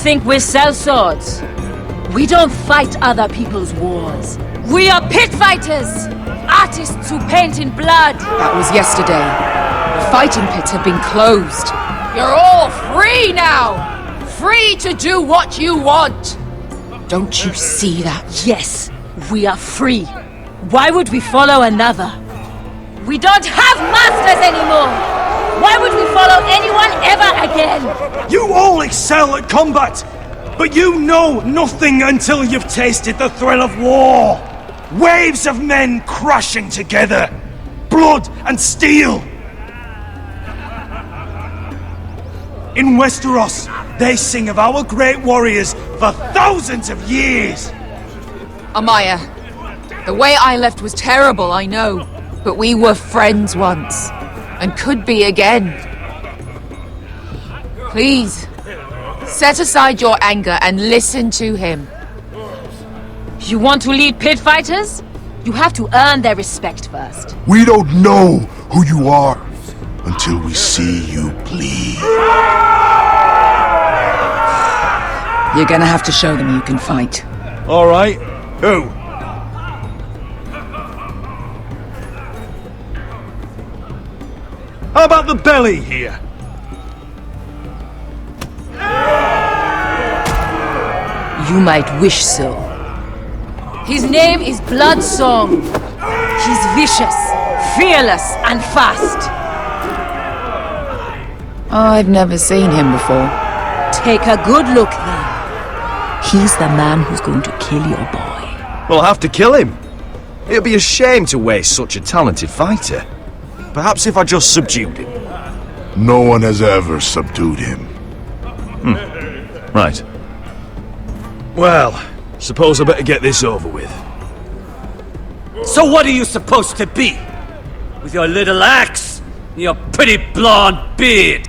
think we sell swords? We don't fight other people's wars. We are pit fighters! Artists who paint in blood! That was yesterday. The fighting pits have been closed. You're all free now! Free to do what you want! Don't you see that? Yes, we are free. Why would we follow another? We don't have masters anymore! Why would we follow anyone ever again? You all excel at combat, but you know nothing until you've tasted the thrill of war. Waves of men crashing together. Blood and steel. In Westeros, they sing of our great warriors for thousands of years. Amaya, the way I left was terrible, I know. But we were friends once. And could be again. Please, set aside your anger and listen to him. You want to lead pit fighters? You have to earn their respect first. We don't know who you are until we see you bleed. You're gonna have to show them you can fight. All right. Who? How about the belly here? You might wish so. His name is Bloodsong. He's vicious, fearless, and fast. I've never seen him before. Take a good look then. He's the man who's going to kill your boy. We'll have to kill him. It'd be a shame to waste such a talented fighter. Perhaps if I just subdued him. No one has ever subdued him. Right. Well, suppose I better get this over with. So what are you supposed to be? With your little axe and your pretty blonde beard?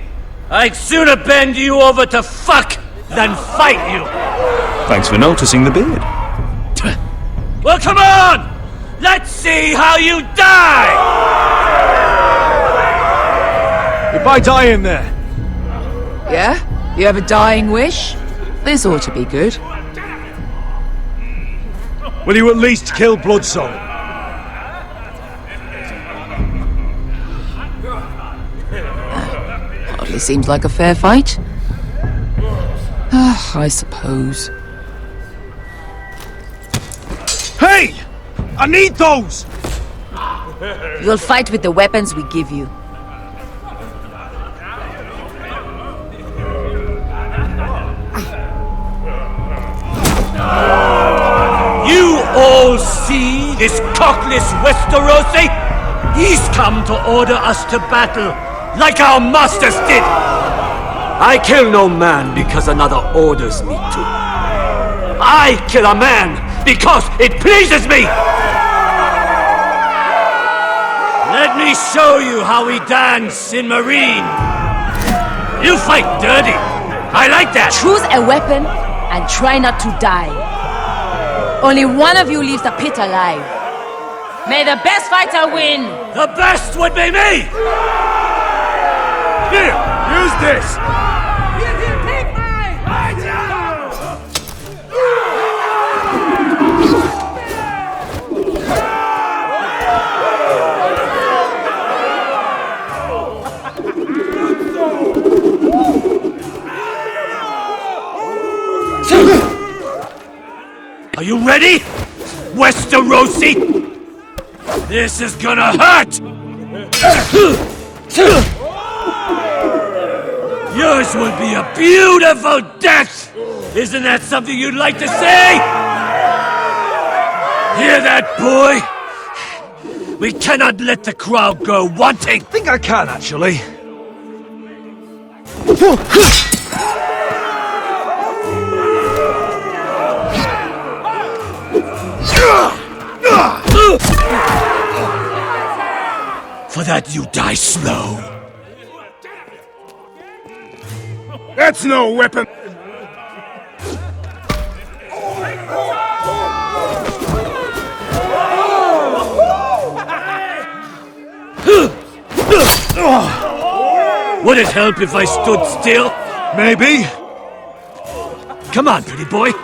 I'd sooner bend you over to fuck than fight you. Thanks for noticing the beard. Well, come on! Let's see how you die! If I die in there, Yeah? You have a dying wish? This ought to be good. will you at least kill Bloodsong? Hardly seems like a fair fight. I suppose. Hey! I need those! You'll fight with the weapons we give you. You all see this cockless Westerosi? He's come to order us to battle, like our masters did. I kill no man because another orders me to. I kill a man because it pleases me. Let me show you how we dance in Marine. You fight dirty. I like that. Choose a weapon and try not to die. Only one of you leaves the pit alive. May the best fighter win! The best would be me! Here, use this! Are you ready, Westerosi? This is gonna hurt! Yours will be a beautiful death! Isn't that something you'd like to say? Hear that, boy? We cannot let the crowd go wanting! I think I can, actually. For that you die slow. That's no weapon! Would it help if I stood still? Maybe. Come on, pretty boy. Son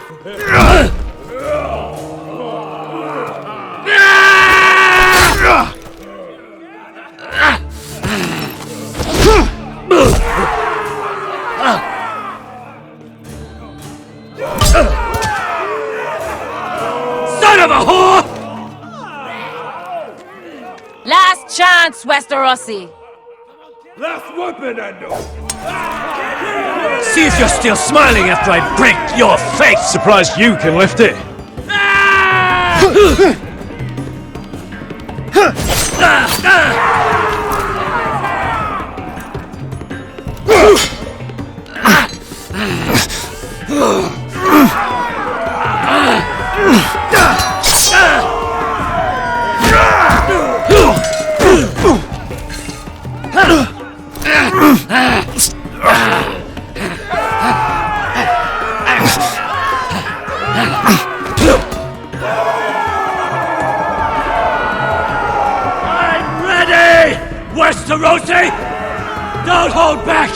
of a whore! Last chance, Westerosi. Last weapon, Endo! See if you're still smiling after I break your face! Surprised you can lift it. I'm ready! Westerosi! Don't hold back!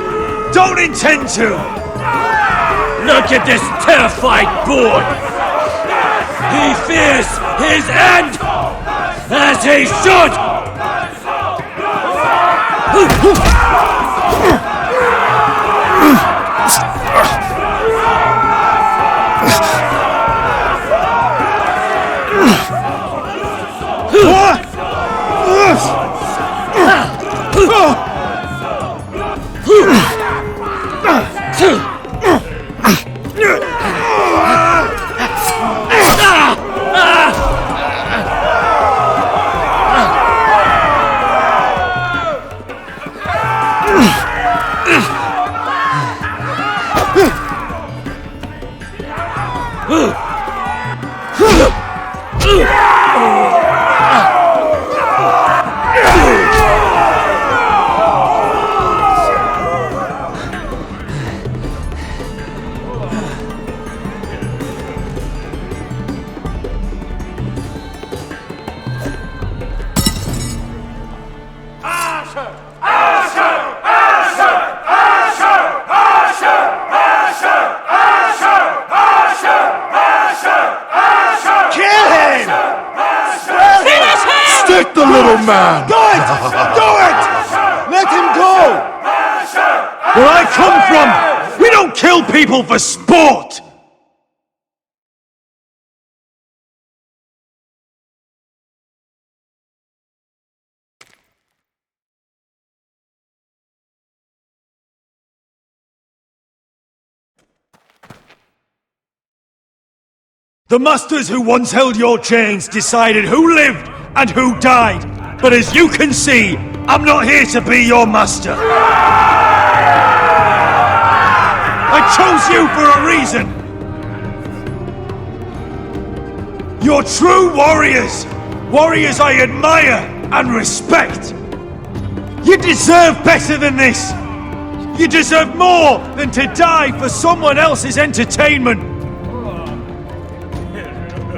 Don't intend to! Look at this terrified boy! He fears his end! As he should! Stick the little man! Do it! Do it! Let him go! Where I come from, we don't kill people for sport! The masters who once held your chains decided who lived and who died. But as you can see, I'm not here to be your master. I chose you for a reason. You're true warriors. Warriors I admire and respect. You deserve better than this. You deserve more than to die for someone else's entertainment.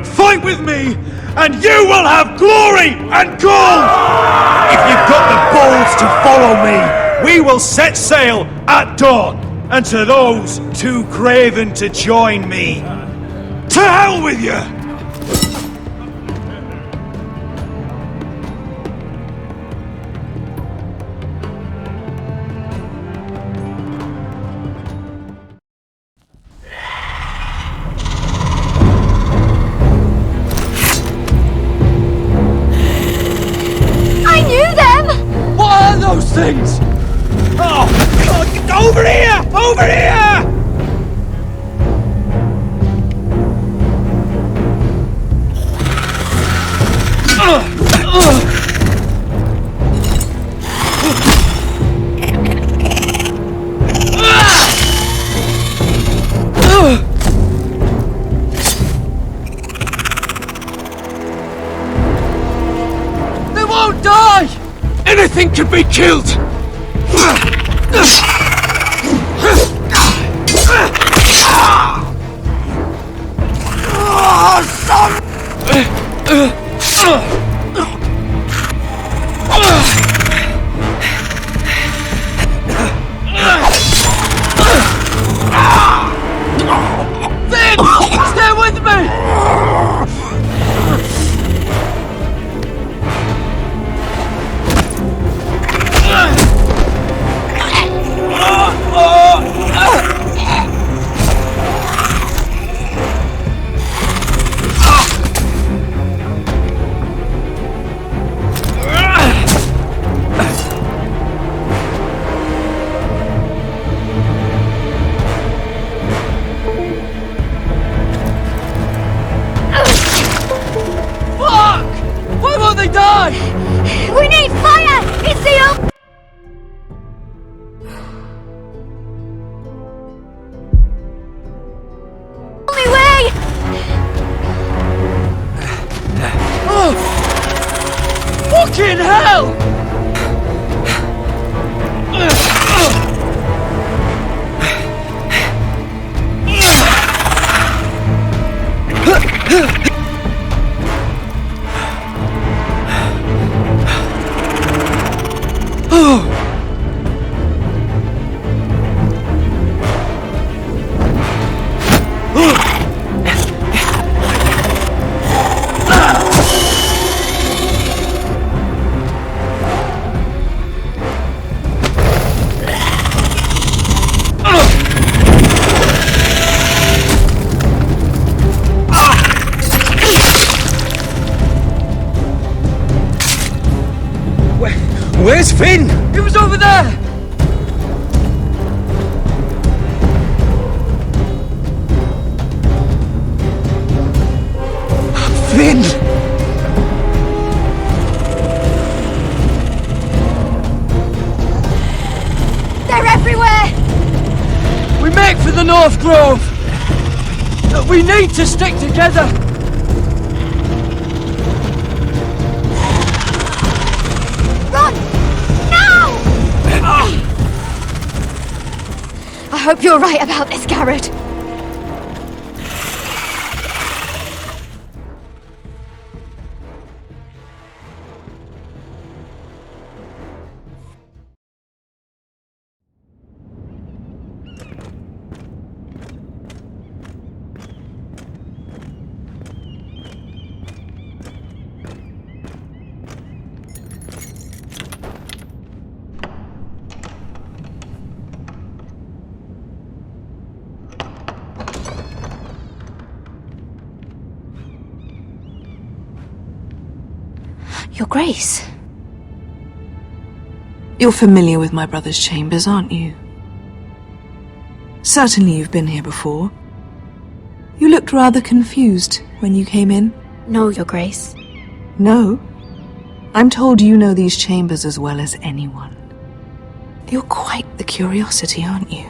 Fight with me, and you will have glory and gold! If you've got the balls to follow me, we will set sail at dawn. And to those too craven to join me, to hell with you! Those things! Oh, God, over here! Over here! They won't die! Anything can be killed! Fucking hell! Where's Finn? He was over there! Finn! They're everywhere! We make for the North Grove! We need to stick together! Run! Now! I hope you're right about this, Garrett. Your Grace. You're familiar with my brother's chambers, aren't you? Certainly you've been here before. You looked rather confused when you came in. No, Your Grace. No? I'm told you know these chambers as well as anyone. You're quite the curiosity, aren't you?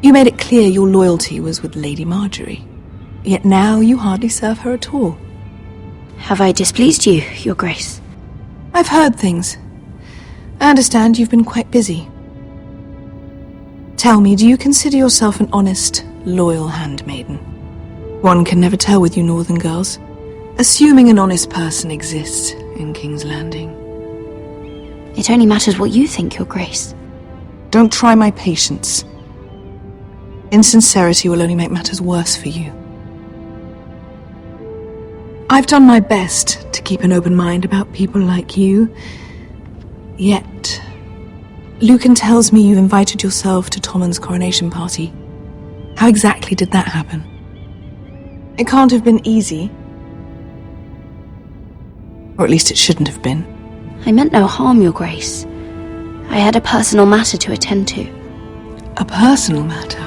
You made it clear your loyalty was with Lady Marjorie, yet now you hardly serve her at all. Have I displeased you, Your Grace? I've heard things. I understand you've been quite busy. Tell me, do you consider yourself an honest, loyal handmaiden? One can never tell with you northern girls. Assuming an honest person exists in King's Landing. It only matters what you think, Your Grace. Don't try my patience. Insincerity will only make matters worse for you. I've done my best to keep an open mind about people like you. Yet, Lucan tells me you invited yourself to Tommen's coronation party. How exactly did that happen? It can't have been easy. Or at least it shouldn't have been. I meant no harm, Your Grace. I had a personal matter to attend to. A personal matter?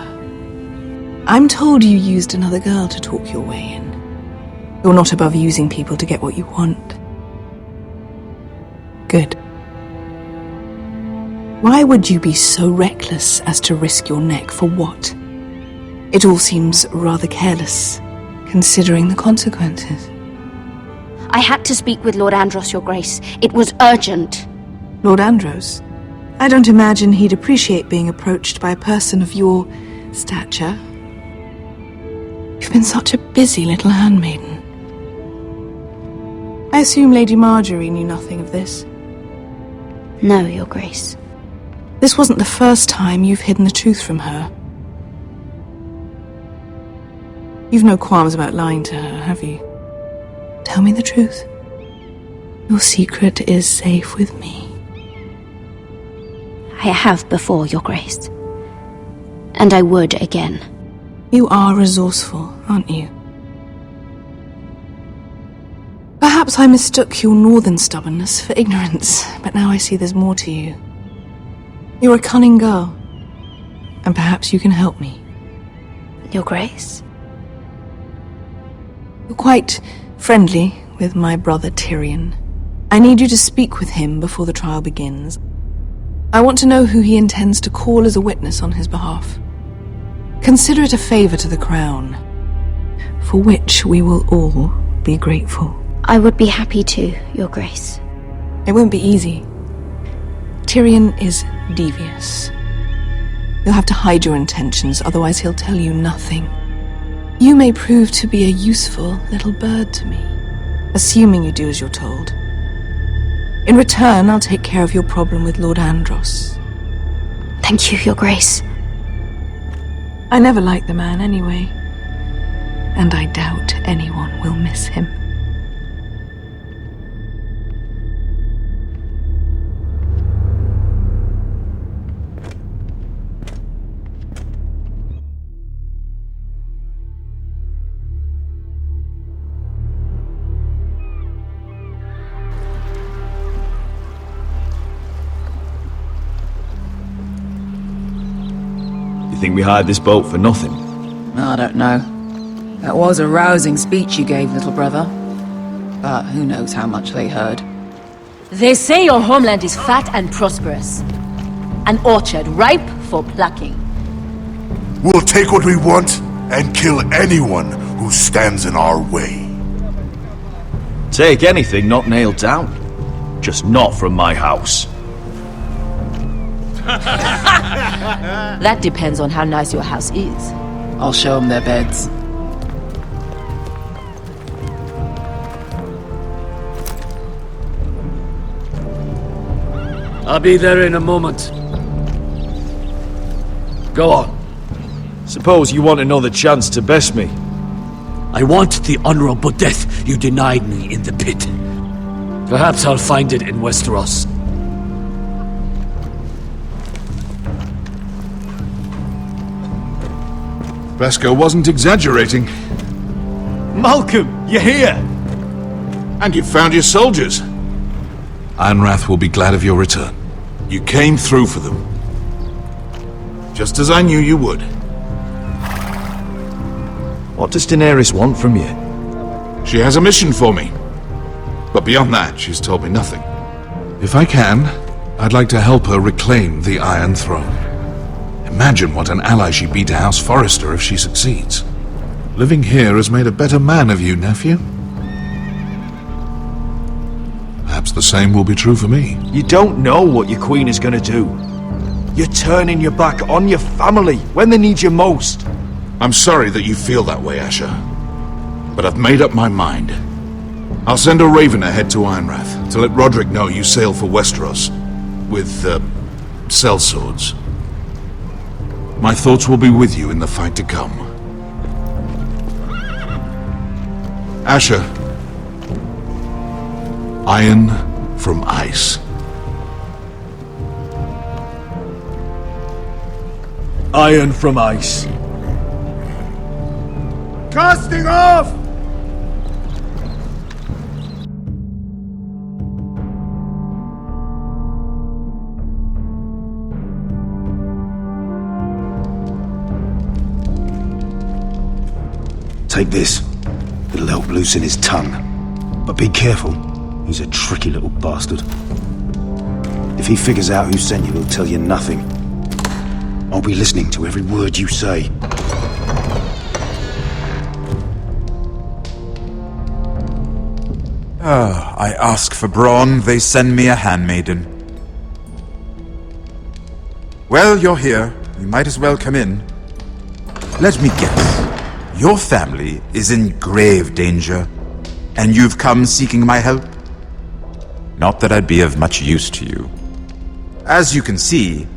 I'm told you used another girl to talk your way in. You're not above using people to get what you want. Good. Why would you be so reckless as to risk your neck for what? It all seems rather careless, considering the consequences. I had to speak with Lord Andros, Your Grace. It was urgent. Lord Andros? I don't imagine he'd appreciate being approached by a person of your stature. You've been such a busy little handmaiden. I assume Lady Marjorie knew nothing of this. No, Your Grace. This wasn't the first time you've hidden the truth from her. You've no qualms about lying to her, have you? Tell me the truth. Your secret is safe with me. I have before, Your Grace. And I would again. You are resourceful, aren't you? Perhaps I mistook your northern stubbornness for ignorance, but now I see there's more to you. You're a cunning girl, and perhaps you can help me. Your Grace? You're quite friendly with my brother Tyrion. I need you to speak with him before the trial begins. I want to know who he intends to call as a witness on his behalf. Consider it a favor to the crown, for which we will all be grateful. I would be happy to, Your Grace. It won't be easy. Tyrion is devious. You'll have to hide your intentions, otherwise he'll tell you nothing. You may prove to be a useful little bird to me, assuming you do as you're told. In return, I'll take care of your problem with Lord Andros. Thank you, Your Grace. I never liked the man anyway, and I doubt anyone will miss him. Think we hired this boat for nothing? I don't know. That was a rousing speech you gave, little brother. But who knows how much they heard. They say your homeland is fat and prosperous. An orchard ripe for plucking. We'll take what we want and kill anyone who stands in our way. Take anything not nailed down. Just not from my house. That depends on how nice your house is. I'll show them their beds. I'll be there in a moment. Go on. Suppose you want another chance to best me. I want the honorable death you denied me in the pit. Perhaps I'll find it in Westeros. Vasco wasn't exaggerating. Malcolm, you're here! And you found your soldiers. Ironrath will be glad of your return. You came through for them. Just as I knew you would. What does Daenerys want from you? She has a mission for me. But beyond that, she's told me nothing. If I can, I'd like to help her reclaim the Iron Throne. Imagine what an ally she'd be to House Forrester if she succeeds. Living here has made a better man of you, nephew. Perhaps the same will be true for me. You don't know what your queen is gonna do. You're turning your back on your family when they need you most. I'm sorry that you feel that way, Asher. But I've made up my mind. I'll send a raven ahead to Ironrath to let Roderick know you sail for Westeros with, sellswords. My thoughts will be with you in the fight to come. Asher. Iron from ice. Iron from ice. Casting off! Take this. It'll help loosen his tongue. But be careful. He's a tricky little bastard. If he figures out who sent you, he'll tell you nothing. I'll be listening to every word you say. I ask for brawn, they send me a handmaiden. Well, you're here. You might as well come in. Let me guess. Your family is in grave danger, and you've come seeking my help? Not that I'd be of much use to you. As you can see,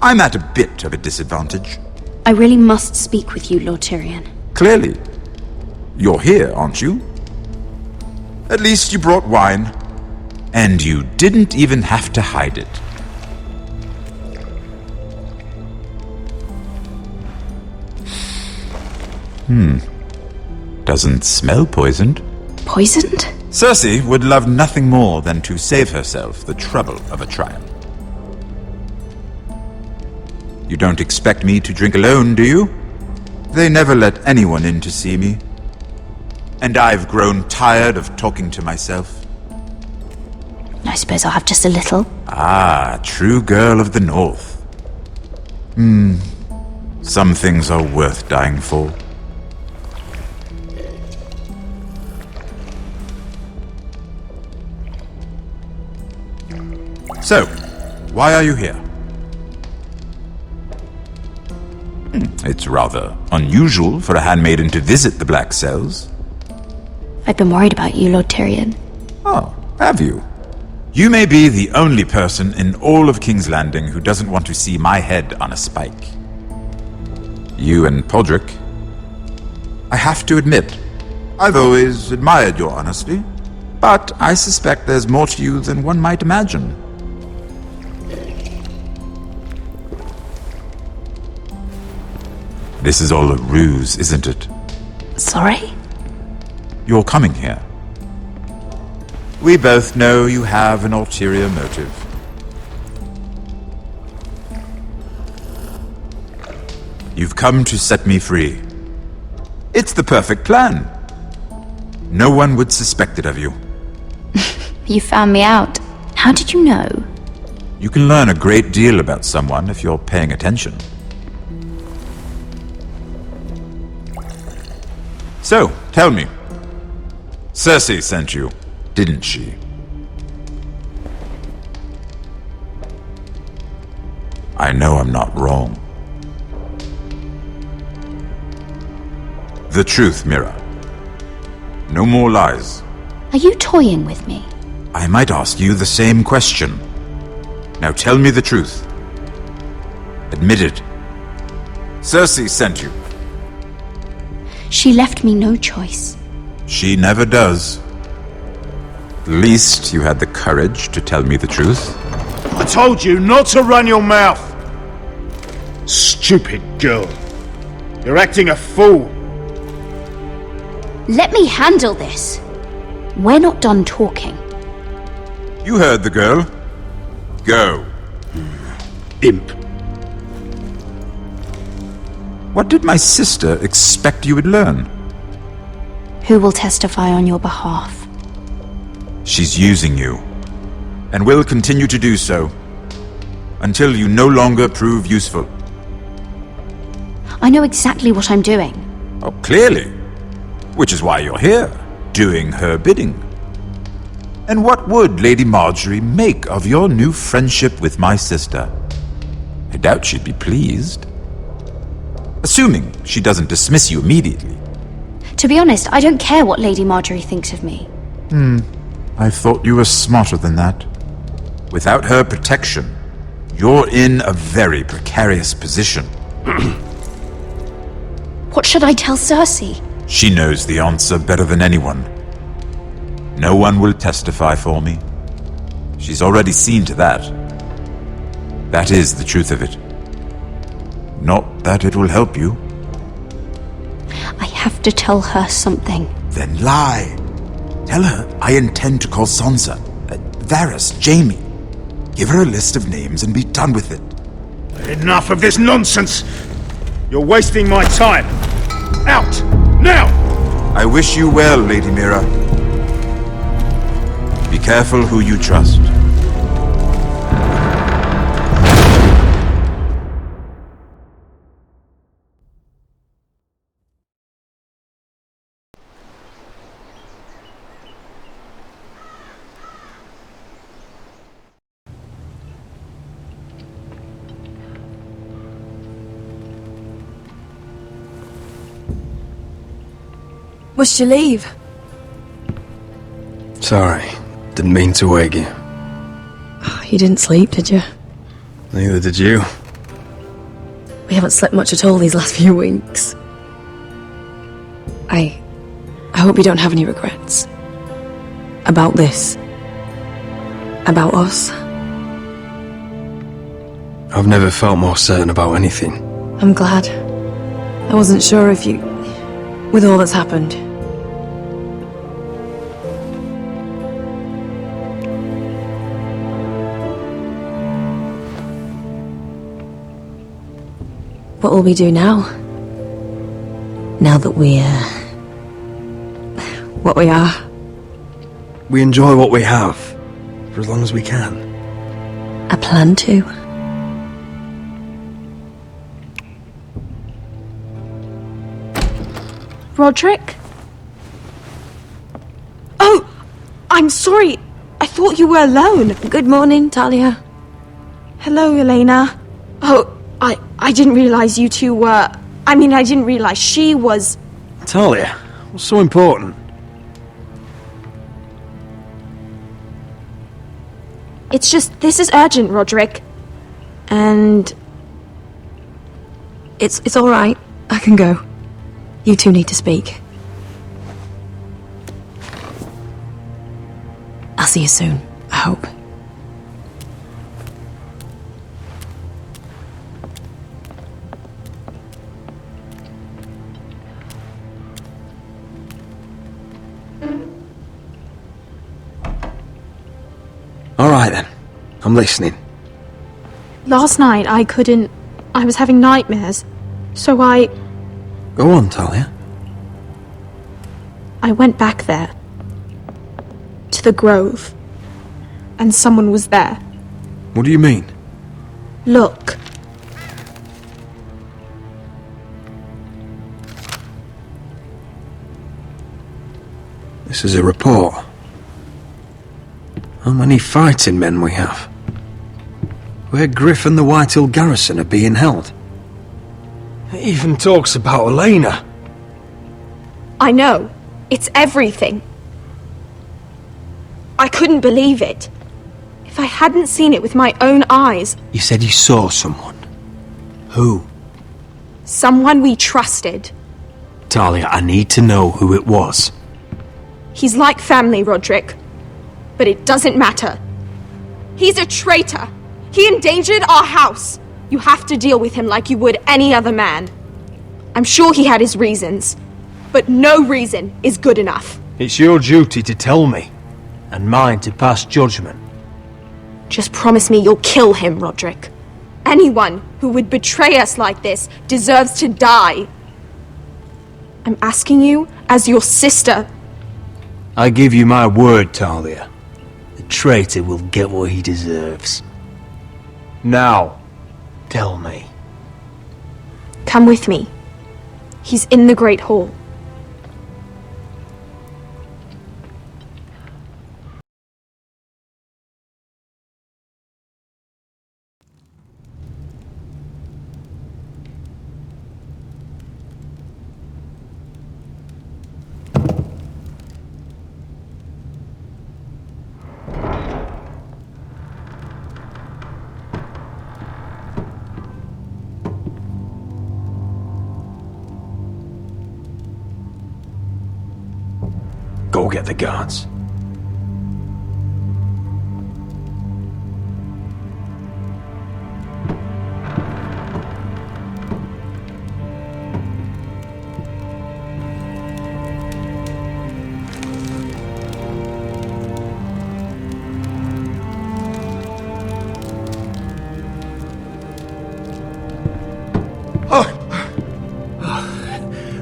I'm at a bit of a disadvantage. I really must speak with you, Lord Tyrion. Clearly. You're here, aren't you? At least you brought wine. And you didn't even have to hide it. Doesn't smell poisoned. Poisoned? Cersei would love nothing more than to save herself the trouble of a trial. You don't expect me to drink alone, do you? They never let anyone in to see me. And I've grown tired of talking to myself. I suppose I'll have just a little. Ah, true girl of the North. Some things are worth dying for. So, why are you here? It's rather unusual for a handmaiden to visit the Black Cells. I've been worried about you, Lord Tyrion. Oh, have you? You may be the only person in all of King's Landing who doesn't want to see my head on a spike. You and Podrick. I have to admit, I've always admired your honesty, but I suspect there's more to you than one might imagine. This is all a ruse, isn't it? Sorry? You're coming here. We both know you have an ulterior motive. You've come to set me free. It's the perfect plan. No one would suspect it of you. You found me out. How did you know? You can learn a great deal about someone if you're paying attention. So, tell me. Cersei sent you, didn't she? I know I'm not wrong. The truth, Mira. No more lies. Are you toying with me? I might ask you the same question. Now tell me the truth. Admit it. Cersei sent you. She left me no choice. She never does. At least you had the courage to tell me the truth. I told you not to run your mouth! Stupid girl. You're acting a fool. Let me handle this. We're not done talking. You heard the girl. Go. Imp. What did my sister expect you would learn? Who will testify on your behalf? She's using you, and will continue to do so, until you no longer prove useful. I know exactly what I'm doing. Oh, clearly. Which is why you're here, doing her bidding. And what would Lady Marjorie make of your new friendship with my sister? I doubt she'd be pleased. Assuming she doesn't dismiss you immediately. To be honest, I don't care what Lady Marjorie thinks of me. I thought you were smarter than that. Without her protection, you're in a very precarious position. What should I tell Cersei? She knows the answer better than anyone. No one will testify for me. She's already seen to that. That is the truth of it. Not that it will help you. I have to tell her something. Then lie. Tell her I intend to call Sansa, Varys, Jaime. Give her a list of names and be done with it. Enough of this nonsense! You're wasting my time! Out! Now! I wish you well, Lady Mira. Be careful who you trust. Must you leave? Sorry, didn't mean to wake you. You didn't sleep, did you? Neither did you. We haven't slept much at all these last few weeks. I hope you don't have any regrets. About this. About us. I've never felt more certain about anything. I'm glad. I wasn't sure if you... with all that's happened. What will we do now? Now that we're... what we are? We enjoy what we have, for as long as we can. I plan to. Roderick? Oh! I'm sorry! I thought thought you were alone. Good morning, Talia. Hello, Elena. Oh, I didn't realize you two were... I didn't realize she was... Talia, what's so important? It's just, this is urgent, Roderick. And... It's all right. I can go. You two need to speak. I'll see you soon, I hope. All right then. I'm listening. Last night, I was having nightmares. So Go on, Talia. I went back there. To the grove. And someone was there. What do you mean? Look. This is a report. How many fighting men we have? Where Griff and the Whitehill garrison are being held. It even talks about Elena. I know. It's everything. I couldn't believe it. If I hadn't seen it with my own eyes... You said you saw someone. Who? Someone we trusted. Talia, I need to know who it was. He's like family, Roderick. But it doesn't matter. He's a traitor. He endangered our house. You have to deal with him like you would any other man. I'm sure he had his reasons. But no reason is good enough. It's your duty to tell me, and mine to pass judgment. Just promise me you'll kill him, Roderick. Anyone who would betray us like this deserves to die. I'm asking you as your sister. I give you my word, Talia. The traitor will get what he deserves. Now, tell me. Come with me. He's in the Great Hall. Go get the guards.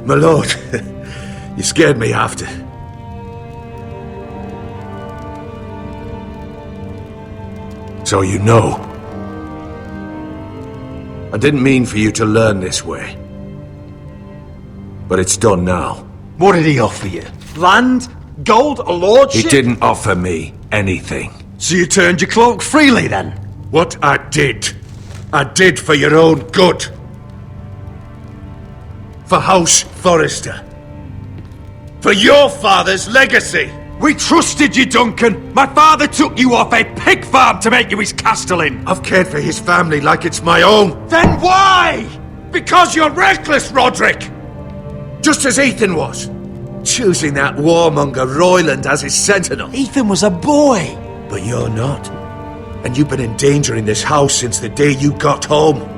My lord, you scared me after. So you know. I didn't mean for you to learn this way. But it's done now. What did he offer you? Land? Gold? A lordship? He didn't offer me anything. So you turned your cloak freely then? What I did for your own good. For House Forrester. For your father's legacy. We trusted you, Duncan! My father took you off a pig farm to make you his castellan! I've cared for his family like it's my own. Then why? Because you're reckless, Roderick! Just as Ethan was. Choosing that warmonger Royland as his sentinel. Ethan was a boy! But you're not. And you've been endangering this house since the day you got home.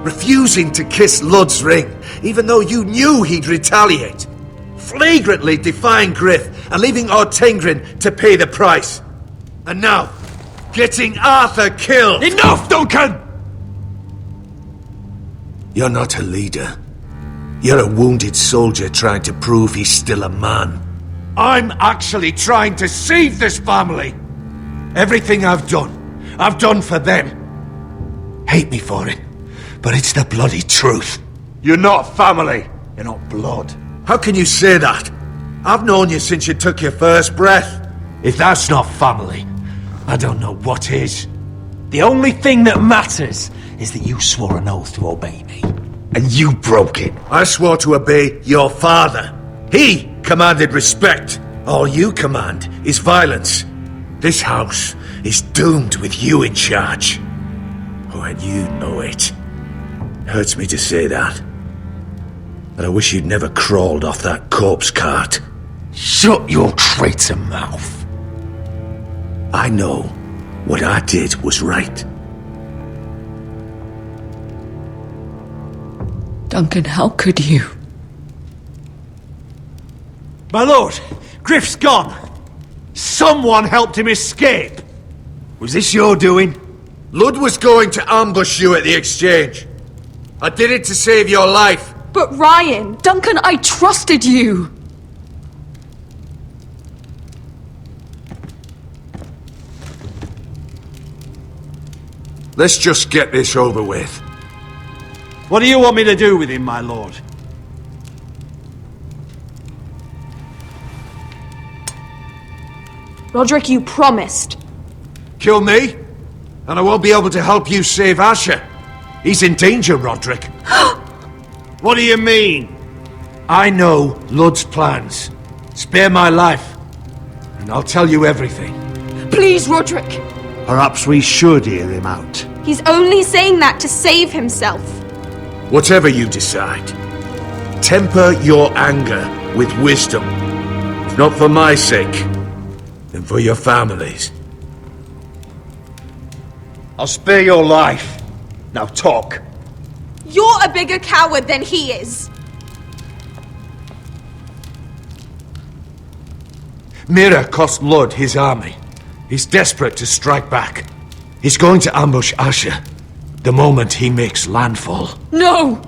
Refusing to kiss Lud's ring, even though you knew he'd retaliate. Flagrantly defying Griff and leaving Ortengrin to pay the price. And now, getting Arthur killed. Enough, Duncan! You're not a leader. You're a wounded soldier trying to prove he's still a man. I'm actually trying to save this family. Everything I've done for them. Hate me for it, but it's the bloody truth. You're not family. You're not blood. How can you say that? I've known you since you took your first breath. If that's not family, I don't know what is. The only thing that matters is that you swore an oath to obey me. And you broke it. I swore to obey your father. He commanded respect. All you command is violence. This house is doomed with you in charge. Oh, and you know it. Hurts me to say that. But I wish you'd never crawled off that corpse cart. Shut your traitor mouth. I know what I did was right. Duncan, how could you? My lord, Griff's gone. Someone helped him escape. Was this your doing? Lud was going to ambush you at the exchange. I did it to save your life. But Ryan, Duncan, I trusted you. Let's just get this over with. What do you want me to do with him, my lord? Roderick, you promised. Kill me, and I won't be able to help you save Asher. He's in danger, Roderick. What do you mean? I know Lud's plans. Spare my life, and I'll tell you everything. Please, Roderick. Perhaps we should hear him out. He's only saying that to save himself. Whatever you decide, temper your anger with wisdom. If not for my sake, then for your families. I'll spare your life. Now talk. You're a bigger coward than he is. Mira cost Lud his army. He's desperate to strike back. He's going to ambush Asher the moment he makes landfall. No!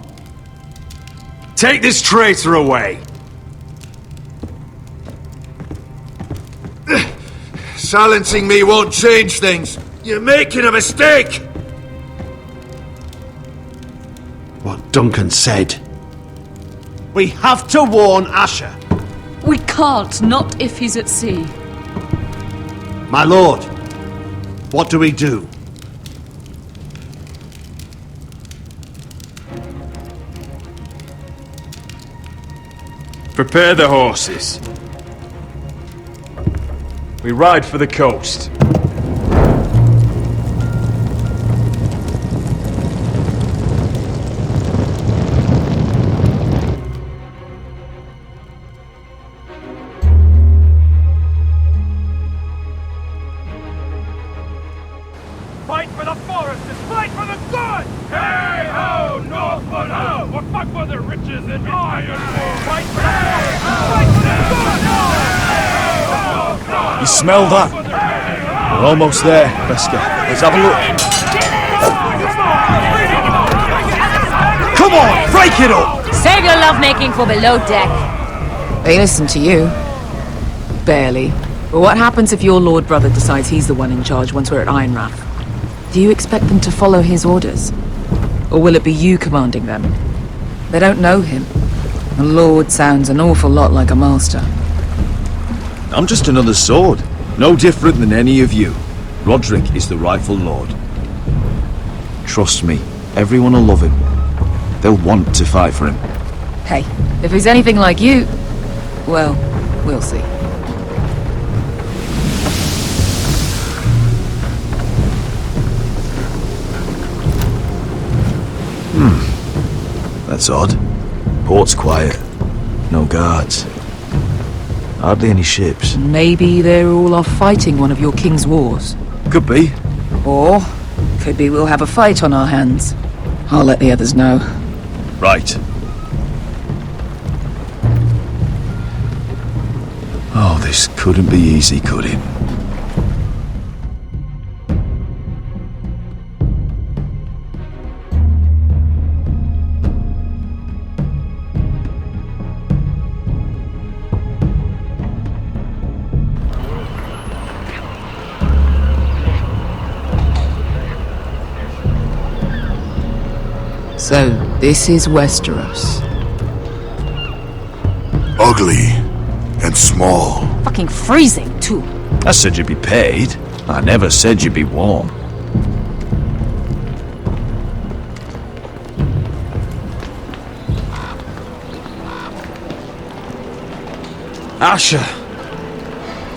Take this traitor away. Silencing me won't change things. You're making a mistake! What Duncan said. We have to warn Asher. We can't, not if he's at sea. My lord, what do we do? Prepare the horses. We ride for the coast. Fight for the foresters! Fight for the good! Hey ho, Northwood ho! Or fight for the riches and iron! Fight for the foresters! Fight for the good! You smell that? We're almost there, Wesker. Let's have a look. Come on, break it up! Save your lovemaking for below deck. They listen to you. Barely. But what happens if your lord brother decides he's the one in charge once we're at Ironrath? Do you expect them to follow his orders? Or will it be you commanding them? They don't know him. A lord sounds an awful lot like a master. I'm just another sword. No different than any of you. Roderick is the rightful lord. Trust me, everyone will love him. They'll want to fight for him. Hey, if he's anything like you, well, we'll see. That's odd. Port's quiet. No guards. Hardly any ships. Maybe they're all off fighting one of your king's wars. Could be. Or, could be we'll have a fight on our hands. I'll let the others know. Right. Oh, this couldn't be easy, could it? So, this is Westeros. Ugly and small. Fucking freezing, too. I said you'd be paid. I never said you'd be warm. Asher!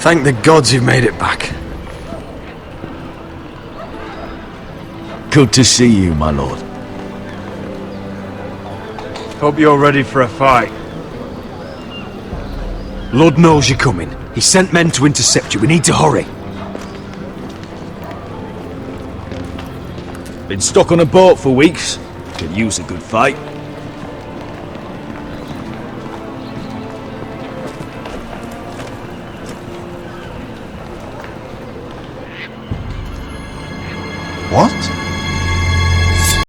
Thank the gods you've made it back. Good to see you, my lord. Hope you're ready for a fight. Lord knows you're coming. He sent men to intercept you. We need to hurry. Been stuck on a boat for weeks. Could use a good fight. What?